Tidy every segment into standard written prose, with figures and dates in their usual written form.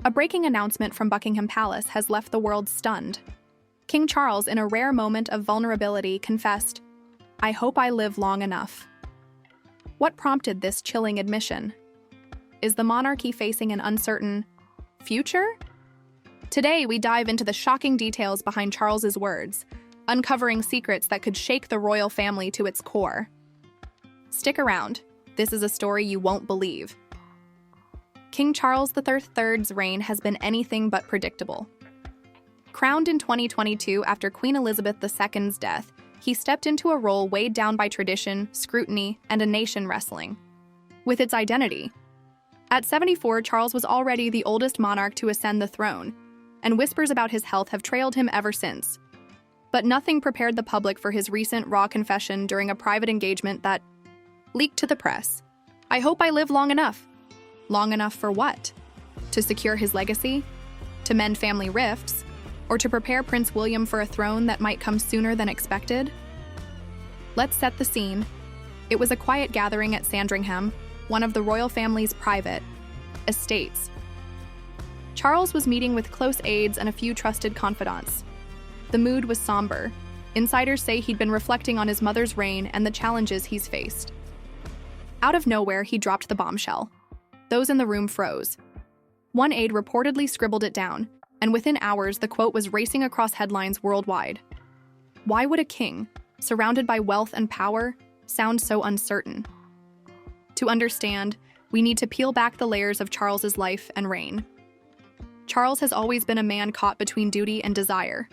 A breaking announcement from Buckingham Palace has left the world stunned. King Charles, in a rare moment of vulnerability, confessed, "I hope I live long enough." What prompted this chilling admission? Is the monarchy facing an uncertain future? Today, we dive into the shocking details behind Charles's words, uncovering secrets that could shake the royal family to its core. Stick around. This is a story you won't believe. King Charles III's reign has been anything but predictable. Crowned in 2022 after Queen Elizabeth II's death, he stepped into a role weighed down by tradition, scrutiny, and a nation wrestling with its identity. At 74, Charles was already the oldest monarch to ascend the throne, and whispers about his health have trailed him ever since. But nothing prepared the public for his recent raw confession during a private engagement that leaked to the press. "I hope I live long enough." Long enough for what? To secure his legacy? To mend family rifts? Or to prepare Prince William for a throne that might come sooner than expected? Let's set the scene. It was a quiet gathering at Sandringham, one of the royal family's private estates. Charles was meeting with close aides and a few trusted confidants. The mood was somber. Insiders say he'd been reflecting on his mother's reign and the challenges he's faced. Out of nowhere, he dropped the bombshell. Those in the room froze. One aide reportedly scribbled it down, and within hours, the quote was racing across headlines worldwide. Why would a king, surrounded by wealth and power, sound so uncertain? To understand, we need to peel back the layers of Charles's life and reign. Charles has always been a man caught between duty and desire.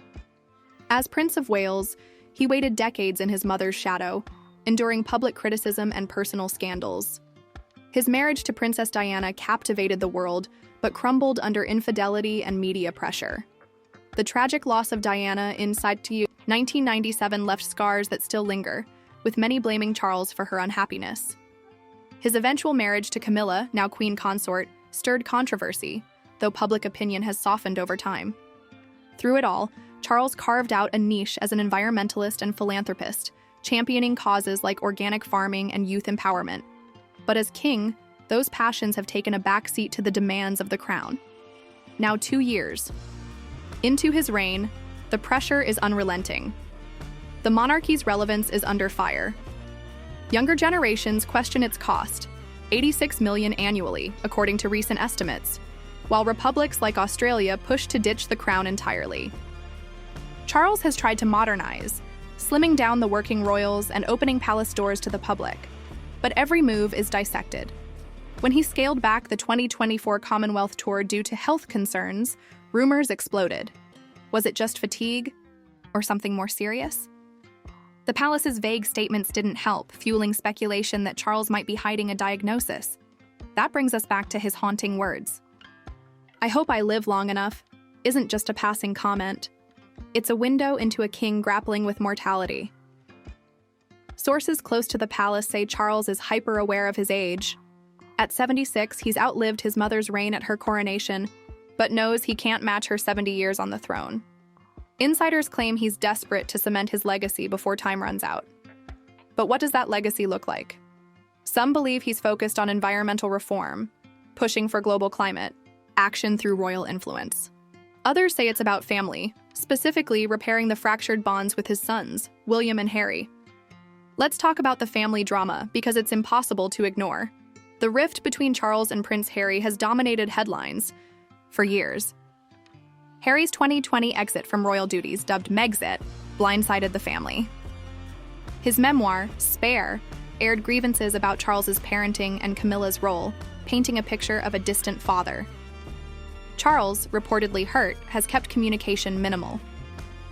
As Prince of Wales, he waited decades in his mother's shadow, enduring public criticism and personal scandals. His marriage to Princess Diana captivated the world, but crumbled under infidelity and media pressure. The tragic loss of Diana in 1997 left scars that still linger, with many blaming Charles for her unhappiness. His eventual marriage to Camilla, now queen consort, stirred controversy, though public opinion has softened over time. Through it all, Charles carved out a niche as an environmentalist and philanthropist, championing causes like organic farming and youth empowerment. But as king, those passions have taken a backseat to the demands of the crown. Now 2 years into his reign, the pressure is unrelenting. The monarchy's relevance is under fire. Younger generations question its cost, $86 million annually, according to recent estimates, while republics like Australia push to ditch the crown entirely. Charles has tried to modernize, slimming down the working royals and opening palace doors to the public. But every move is dissected. When he scaled back the 2024 Commonwealth tour due to health concerns, rumors exploded. Was it just fatigue, or something more serious? The palace's vague statements didn't help, fueling speculation that Charles might be hiding a diagnosis. That brings us back to his haunting words. "I hope I live long enough" isn't just a passing comment. It's a window into a king grappling with mortality. Sources close to the palace say Charles is hyper-aware of his age. At 76, he's outlived his mother's reign at her coronation, but knows he can't match her 70 years on the throne. Insiders claim he's desperate to cement his legacy before time runs out. But what does that legacy look like? Some believe he's focused on environmental reform, pushing for global climate, action through royal influence. Others say it's about family, specifically repairing the fractured bonds with his sons, William and Harry. Let's talk about the family drama, because it's impossible to ignore. The rift between Charles and Prince Harry has dominated headlines for years. Harry's 2020 exit from royal duties, dubbed Megxit, blindsided the family. His memoir, Spare, aired grievances about Charles's parenting and Camilla's role, painting a picture of a distant father. Charles, reportedly hurt, has kept communication minimal.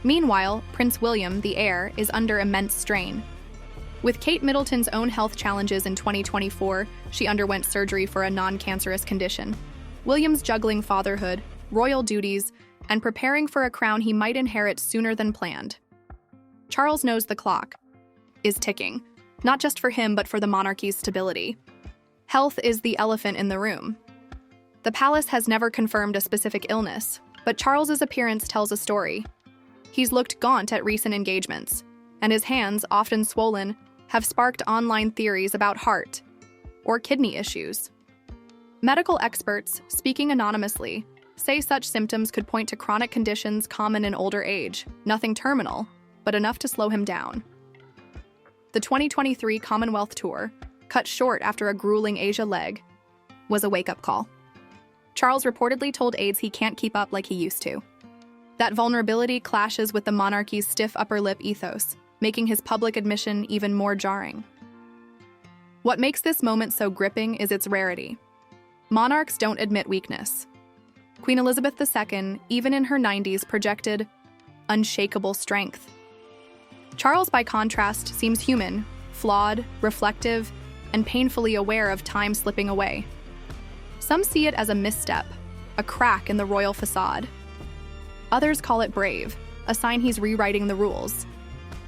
Meanwhile, Prince William, the heir, is under immense strain. With Kate Middleton's own health challenges in 2024, she underwent surgery for a non-cancerous condition. William's juggling fatherhood, royal duties, and preparing for a crown he might inherit sooner than planned. Charles knows the clock is ticking, not just for him but for the monarchy's stability. Health is the elephant in the room. The palace has never confirmed a specific illness, but Charles's appearance tells a story. He's looked gaunt at recent engagements, and his hands, often swollen, have sparked online theories about heart or kidney issues. Medical experts, speaking anonymously, say such symptoms could point to chronic conditions common in older age, nothing terminal, but enough to slow him down. The 2023 Commonwealth Tour, cut short after a grueling Asia leg, was a wake-up call. Charles reportedly told aides he can't keep up like he used to. That vulnerability clashes with the monarchy's stiff upper lip ethos, making his public admission even more jarring. What makes this moment so gripping is its rarity. Monarchs don't admit weakness. Queen Elizabeth II, even in her 90s, projected unshakable strength. Charles, by contrast, seems human, flawed, reflective, and painfully aware of time slipping away. Some see it as a misstep, a crack in the royal facade. Others call it brave, a sign he's rewriting the rules.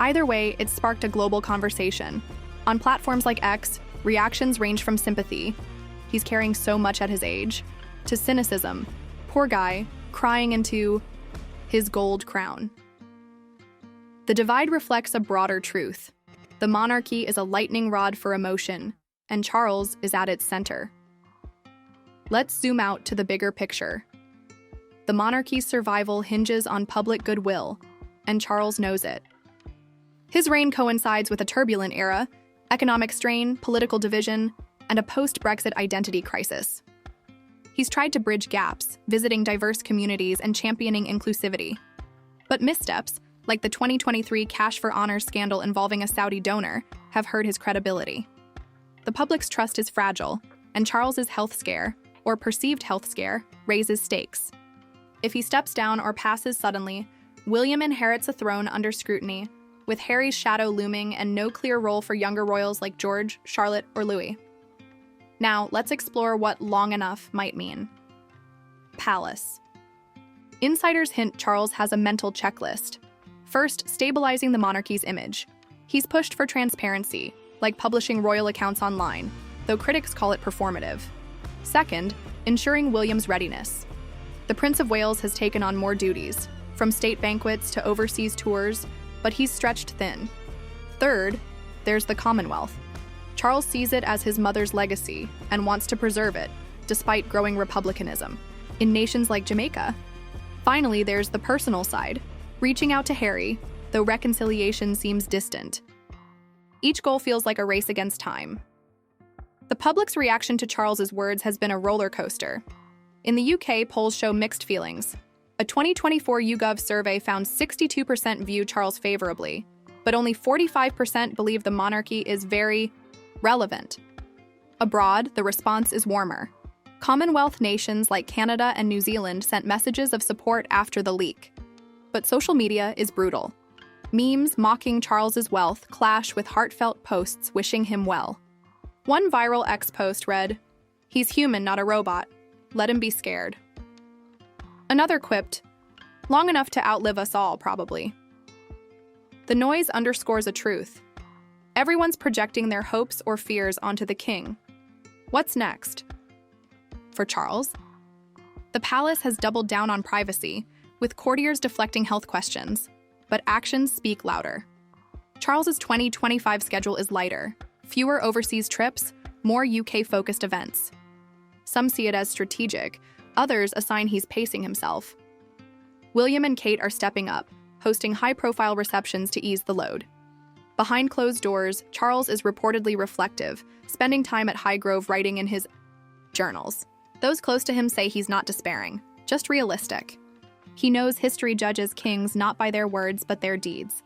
Either way, it sparked a global conversation. On platforms like X, reactions range from sympathy, he's carrying so much at his age, to cynicism, poor guy, crying into his gold crown. The divide reflects a broader truth. The monarchy is a lightning rod for emotion, and Charles is at its center. Let's zoom out to the bigger picture. The monarchy's survival hinges on public goodwill, and Charles knows it. His reign coincides with a turbulent era, economic strain, political division, and a post-Brexit identity crisis. He's tried to bridge gaps, visiting diverse communities and championing inclusivity. But missteps, like the 2023 Cash for Honors scandal involving a Saudi donor, have hurt his credibility. The public's trust is fragile, and Charles's health scare, or perceived health scare, raises stakes. If he steps down or passes suddenly, William inherits a throne under scrutiny, with Harry's shadow looming and no clear role for younger royals like George, Charlotte, or Louis. Now, let's explore what long enough might mean. Palace. Insiders hint Charles has a mental checklist. First, stabilizing the monarchy's image. He's pushed for transparency, like publishing royal accounts online, though critics call it performative. Second, ensuring William's readiness. The Prince of Wales has taken on more duties, from state banquets to overseas tours, but he's stretched thin. Third, there's the Commonwealth. Charles sees it as his mother's legacy and wants to preserve it, despite growing republicanism in nations like Jamaica. Finally, there's the personal side, reaching out to Harry, though reconciliation seems distant. Each goal feels like a race against time. The public's reaction to Charles's words has been a roller coaster. In the UK, polls show mixed feelings. A 2024 YouGov survey found 62% view Charles favorably, but only 45% believe the monarchy is very relevant. Abroad, the response is warmer. Commonwealth nations like Canada and New Zealand sent messages of support after the leak. But social media is brutal. Memes mocking Charles's wealth clash with heartfelt posts wishing him well. One viral X post read, "He's human, not a robot. Let him be scared." Another quipped, "Long enough to outlive us all, probably." The noise underscores a truth. Everyone's projecting their hopes or fears onto the king. What's next? For Charles, the palace has doubled down on privacy, with courtiers deflecting health questions, but actions speak louder. Charles's 2025 schedule is lighter, fewer overseas trips, more UK-focused events. Some see it as strategic, others assign he's pacing himself. William and Kate are stepping up, hosting high-profile receptions to ease the load. Behind closed doors, Charles is reportedly reflective, spending time at Highgrove writing in his journals. Those close to him say he's not despairing, just realistic. He knows history judges kings not by their words but their deeds.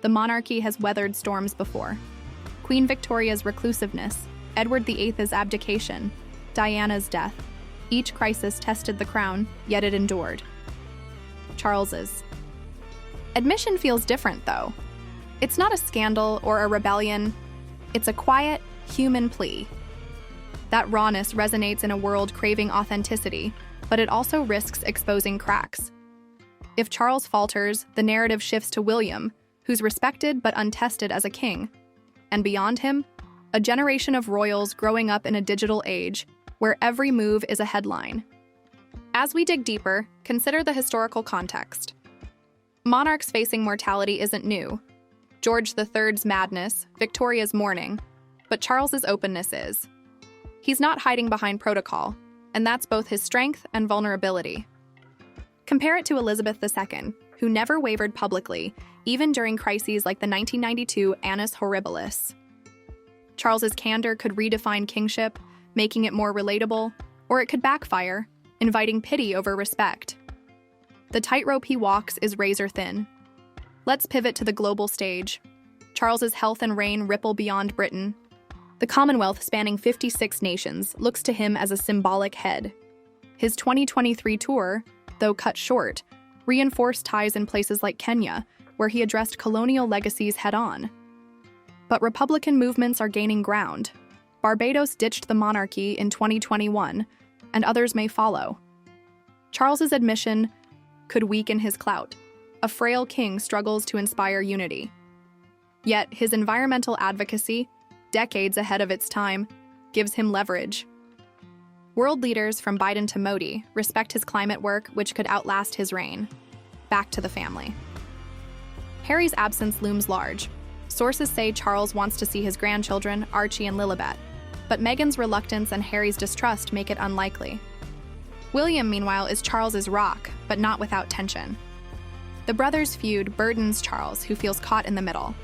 The monarchy has weathered storms before. Queen Victoria's reclusiveness, Edward VIII's abdication, Diana's death. Each crisis tested the crown, yet it endured. Charles's admission feels different, though. It's not a scandal or a rebellion. It's a quiet, human plea. That rawness resonates in a world craving authenticity, but it also risks exposing cracks. If Charles falters, the narrative shifts to William, who's respected but untested as a king. And beyond him, a generation of royals growing up in a digital age where every move is a headline. As we dig deeper, consider the historical context. Monarchs facing mortality isn't new. George III's madness, Victoria's mourning, but Charles's openness is. He's not hiding behind protocol. and that's both his strength and vulnerability. Compare it to Elizabeth II, who never wavered publicly, even during crises like the 1992 Annus Horribilis. Charles's candor could redefine kingship, making it more relatable, or it could backfire, inviting pity over respect. The tightrope he walks is razor thin. Let's pivot to the global stage. Charles's health and reign ripple beyond Britain. The Commonwealth, spanning 56 nations, looks to him as a symbolic head. His 2023 tour, though cut short, reinforced ties in places like Kenya, where he addressed colonial legacies head-on. But Republican movements are gaining ground. Barbados ditched the monarchy in 2021, and others may follow. Charles's admission could weaken his clout. A frail king struggles to inspire unity. Yet his environmental advocacy, decades ahead of its time, gives him leverage. World leaders from Biden to Modi respect his climate work, which could outlast his reign. Back to the family. Harry's absence looms large. Sources say Charles wants to see his grandchildren, Archie and Lilibet, but Meghan's reluctance and Harry's distrust make it unlikely. William, meanwhile, is Charles's rock, but not without tension. The brothers' feud burdens Charles, who feels caught in the middle.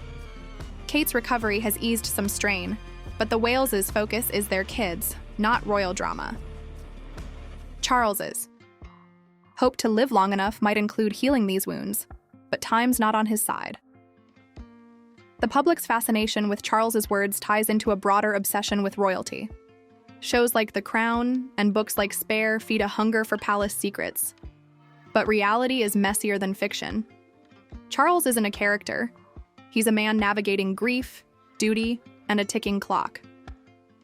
Kate's recovery has eased some strain, but the Wales' focus is their kids, not royal drama. Charles's hope to live long enough might include healing these wounds, but time's not on his side. The public's fascination with Charles's words ties into a broader obsession with royalty. Shows like The Crown and books like Spare feed a hunger for palace secrets. But reality is messier than fiction. Charles isn't a character. He's a man navigating grief, duty, and a ticking clock.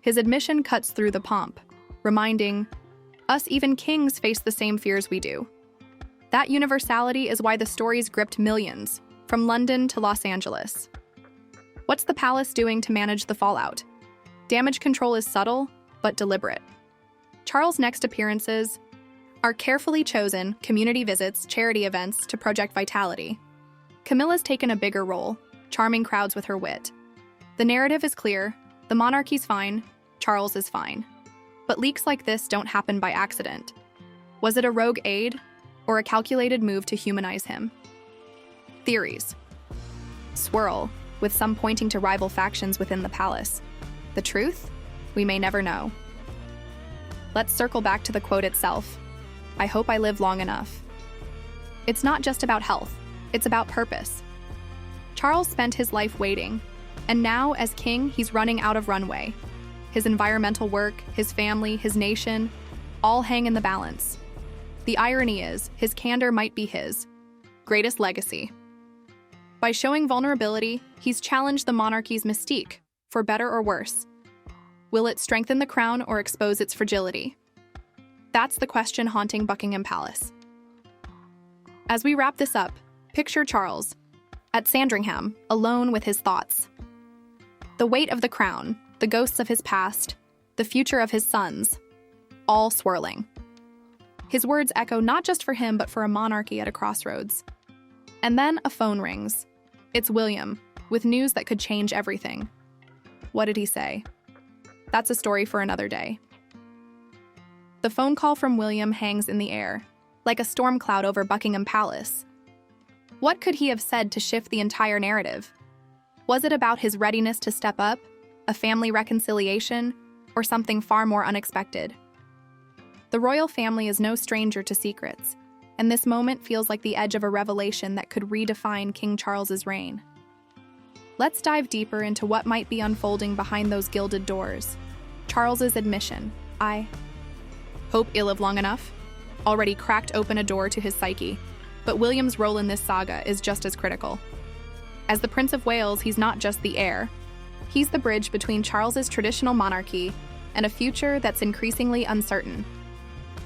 His admission cuts through the pomp, reminding us even kings face the same fears we do. That universality is why the stories gripped millions, from London to Los Angeles. What's the palace doing to manage the fallout? Damage control is subtle, but deliberate. Charles' next appearances are carefully chosen community visits, charity events to Project Vitality. Camilla's taken a bigger role, charming crowds with her wit. The narrative is clear: the monarchy's fine, Charles is fine. But leaks like this don't happen by accident. Was it a rogue aide, or a calculated move to humanize him? Theories swirl, with some pointing to rival factions within the palace. The truth? We may never know. Let's circle back to the quote itself. I hope I live long enough. It's not just about health, it's about purpose. Charles spent his life waiting, and now, as king, he's running out of runway. His environmental work, his family, his nation, all hang in the balance. The irony is, his candor might be his greatest legacy. By showing vulnerability, he's challenged the monarchy's mystique, for better or worse. Will it strengthen the crown or expose its fragility? That's the question haunting Buckingham Palace. As we wrap this up, picture Charles at Sandringham, alone with his thoughts. The weight of the crown, the ghosts of his past, the future of his sons, all swirling. His words echo not just for him, but for a monarchy at a crossroads. And then a phone rings. It's William, with news that could change everything. What did he say? That's a story for another day. The phone call from William hangs in the air, like a storm cloud over Buckingham Palace. What could he have said to shift the entire narrative? Was it about his readiness to step up, a family reconciliation, or something far more unexpected? The royal family is no stranger to secrets, and this moment feels like the edge of a revelation that could redefine King Charles's reign. Let's dive deeper into what might be unfolding behind those gilded doors. Charles's admission, I hope I live long enough, already cracked open a door to his psyche, but William's role in this saga is just as critical. As the Prince of Wales, he's not just the heir. He's the bridge between Charles's traditional monarchy and a future that's increasingly uncertain.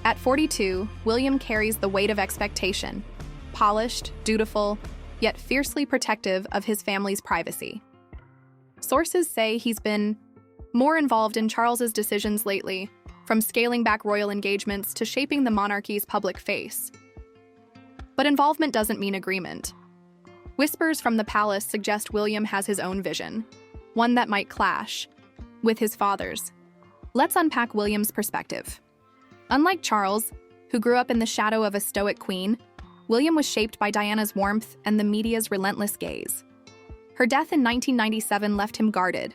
At 42, William carries the weight of expectation, polished, dutiful, yet fiercely protective of his family's privacy. Sources say he's been more involved in Charles's decisions lately, from scaling back royal engagements to shaping the monarchy's public face. But involvement doesn't mean agreement. Whispers from the palace suggest William has his own vision, one that might clash with his father's. Let's unpack William's perspective. Unlike Charles, who grew up in the shadow of a stoic queen, William was shaped by Diana's warmth and the media's relentless gaze. Her death in 1997 left him guarded,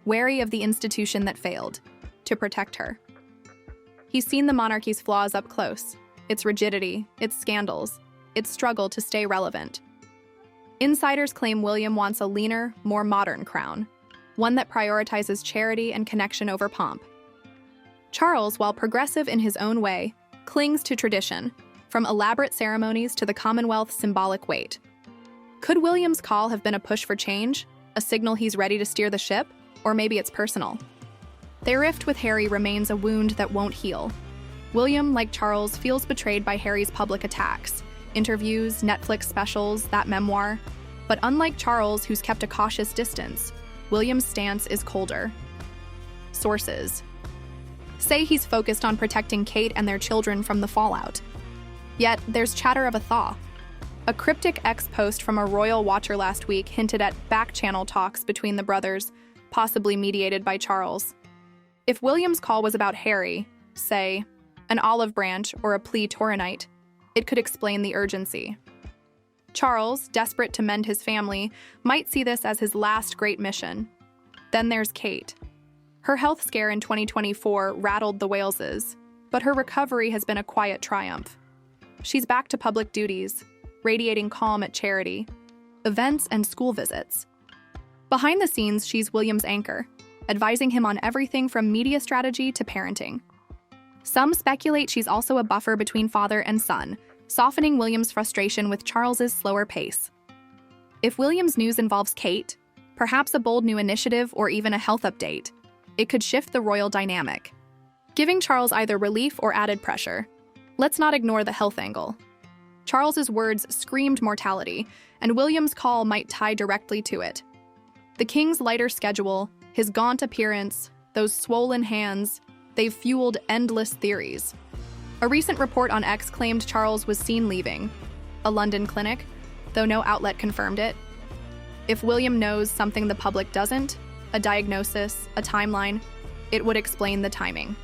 wary of the institution that failed to protect her. He's seen the monarchy's flaws up close, its rigidity, its scandals, its struggle to stay relevant. Insiders claim William wants a leaner, more modern crown, one that prioritizes charity and connection over pomp. Charles, while progressive in his own way, clings to tradition, from elaborate ceremonies to the Commonwealth's symbolic weight. Could William's call have been a push for change, a signal he's ready to steer the ship, or maybe it's personal? Their rift with Harry remains a wound that won't heal. William, like Charles, feels betrayed by Harry's public attacks, interviews, Netflix specials, that memoir. But unlike Charles, who's kept a cautious distance, William's stance is colder. Sources say he's focused on protecting Kate and their children from the fallout. Yet, there's chatter of a thaw. A cryptic X post from a royal watcher last week hinted at back-channel talks between the brothers, possibly mediated by Charles. If William's call was about Harry, say, an olive branch or a plea Tauronite, it could explain the urgency. Charles, desperate to mend his family, might see this as his last great mission. Then there's Kate. Her health scare in 2024 rattled the Waleses, but her recovery has been a quiet triumph. She's back to public duties, radiating calm at charity, events, and school visits. Behind the scenes, she's William's anchor, advising him on everything from media strategy to parenting. Some speculate she's also a buffer between father and son, softening William's frustration with Charles's slower pace. If William's news involves Kate, perhaps a bold new initiative or even a health update, it could shift the royal dynamic, giving Charles either relief or added pressure. Let's not ignore the health angle. Charles's words screamed mortality, and William's call might tie directly to it. The king's lighter schedule, his gaunt appearance, those swollen hands, they've fueled endless theories. A recent report on X claimed Charles was seen leaving a London clinic, though no outlet confirmed it. If William knows something the public doesn't, a diagnosis, a timeline, it would explain the timing.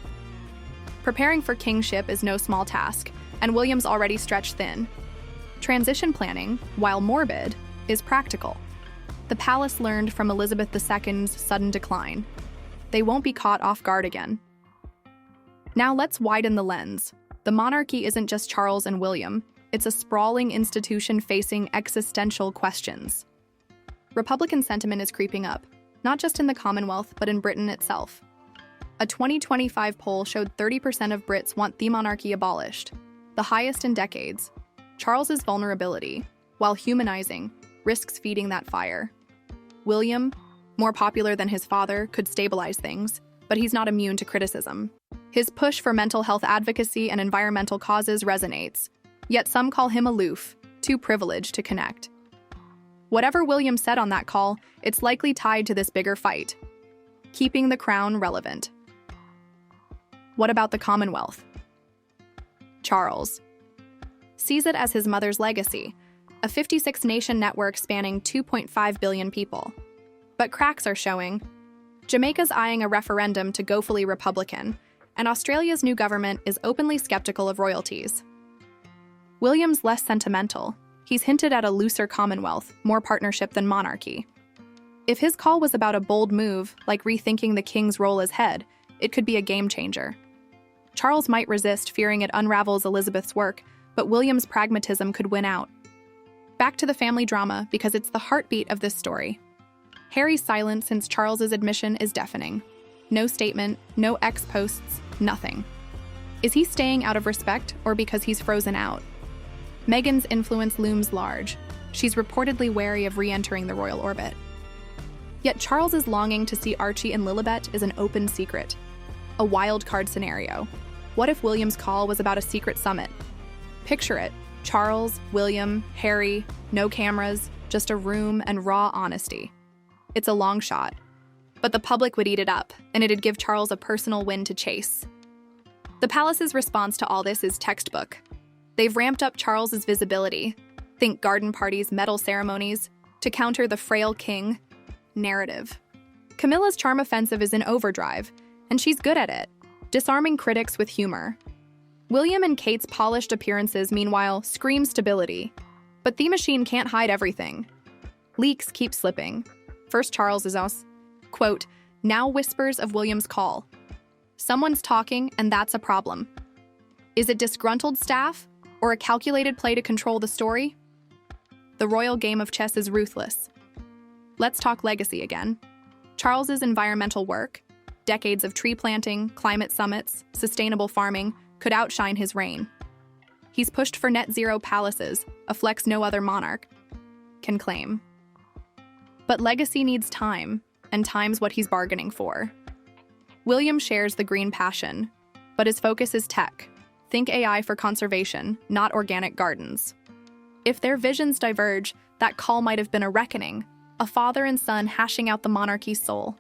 Preparing for kingship is no small task, and William's already stretched thin. Transition planning, while morbid, is practical. The palace learned from Elizabeth II's sudden decline. They won't be caught off guard again. Now let's widen the lens. The monarchy isn't just Charles and William, it's a sprawling institution facing existential questions. Republican sentiment is creeping up, not just in the Commonwealth, but in Britain itself. A 2025 poll showed 30% of Brits want the monarchy abolished, the highest in decades. Charles's vulnerability, while humanizing, risks feeding that fire. William, more popular than his father, could stabilize things, but he's not immune to criticism. His push for mental health advocacy and environmental causes resonates, yet some call him aloof, too privileged to connect. Whatever William said on that call, it's likely tied to this bigger fight, keeping the crown relevant. What about the Commonwealth? Charles sees it as his mother's legacy, a 56-nation network spanning 2.5 billion people. But cracks are showing. Jamaica's eyeing a referendum to go fully Republican, and Australia's new government is openly skeptical of royalties. William's less sentimental. He's hinted at a looser Commonwealth, more partnership than monarchy. If his call was about a bold move, like rethinking the king's role as head, it could be a game changer. Charles might resist, fearing it unravels Elizabeth's work, but William's pragmatism could win out. Back to the family drama, because it's the heartbeat of this story. Harry's silence since Charles's admission is deafening. No statement, no X posts, nothing. Is he staying out of respect or because he's frozen out? Meghan's influence looms large. She's reportedly wary of re-entering the royal orbit. Yet Charles's longing to see Archie and Lilibet is an open secret. A wild card scenario. What if William's call was about a secret summit? Picture it. Charles, William, Harry, no cameras, just a room and raw honesty. It's a long shot. But the public would eat it up, and it'd give Charles a personal win to chase. The palace's response to all this is textbook. They've ramped up Charles's visibility, think garden parties, medal ceremonies, to counter the frail king narrative. Camilla's charm offensive is in overdrive, and she's good at it, disarming critics with humor. William and Kate's polished appearances, meanwhile, scream stability. But the machine can't hide everything. Leaks keep slipping. First Charles is us, quote, now whispers of William's call. Someone's talking, and that's a problem. Is it disgruntled staff, or a calculated play to control the story? The royal game of chess is ruthless. Let's talk legacy again. Charles's environmental work, decades of tree planting, climate summits, sustainable farming, could outshine his reign. He's pushed for net zero palaces, a flex no other monarch can claim. But legacy needs time, and time's what he's bargaining for. William shares the green passion, but his focus is tech. Think AI for conservation, not organic gardens. If their visions diverge, that call might have been a reckoning, a father and son hashing out the monarchy's soul.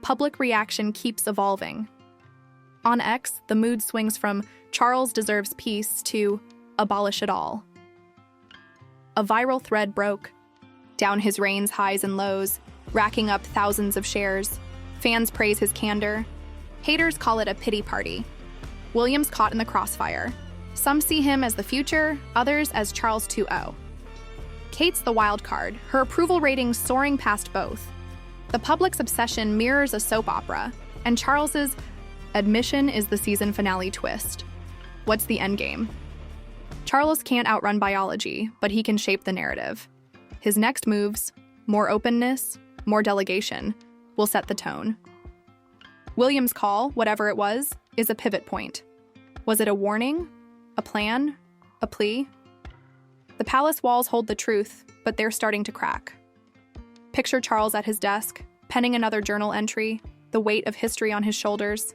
Public reaction keeps evolving. On X, the mood swings from Charles deserves peace to abolish it all. A viral thread broke down his reign's highs and lows, racking up thousands of shares. Fans praise his candor. Haters call it a pity party. William's caught in the crossfire. Some see him as the future, others as Charles 2.0. Kate's the wild card, her approval ratings soaring past both. The public's obsession mirrors a soap opera, and Charles's admission is the season finale twist. What's the endgame? Charles can't outrun biology, but he can shape the narrative. His next moves, more openness, more delegation, will set the tone. William's call, whatever it was, is a pivot point. Was it a warning? A plan? A plea? The palace walls hold the truth, but they're starting to crack. Picture Charles at his desk, penning another journal entry, the weight of history on his shoulders.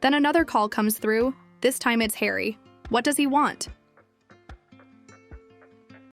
Then another call comes through. This time it's Harry. What does he want?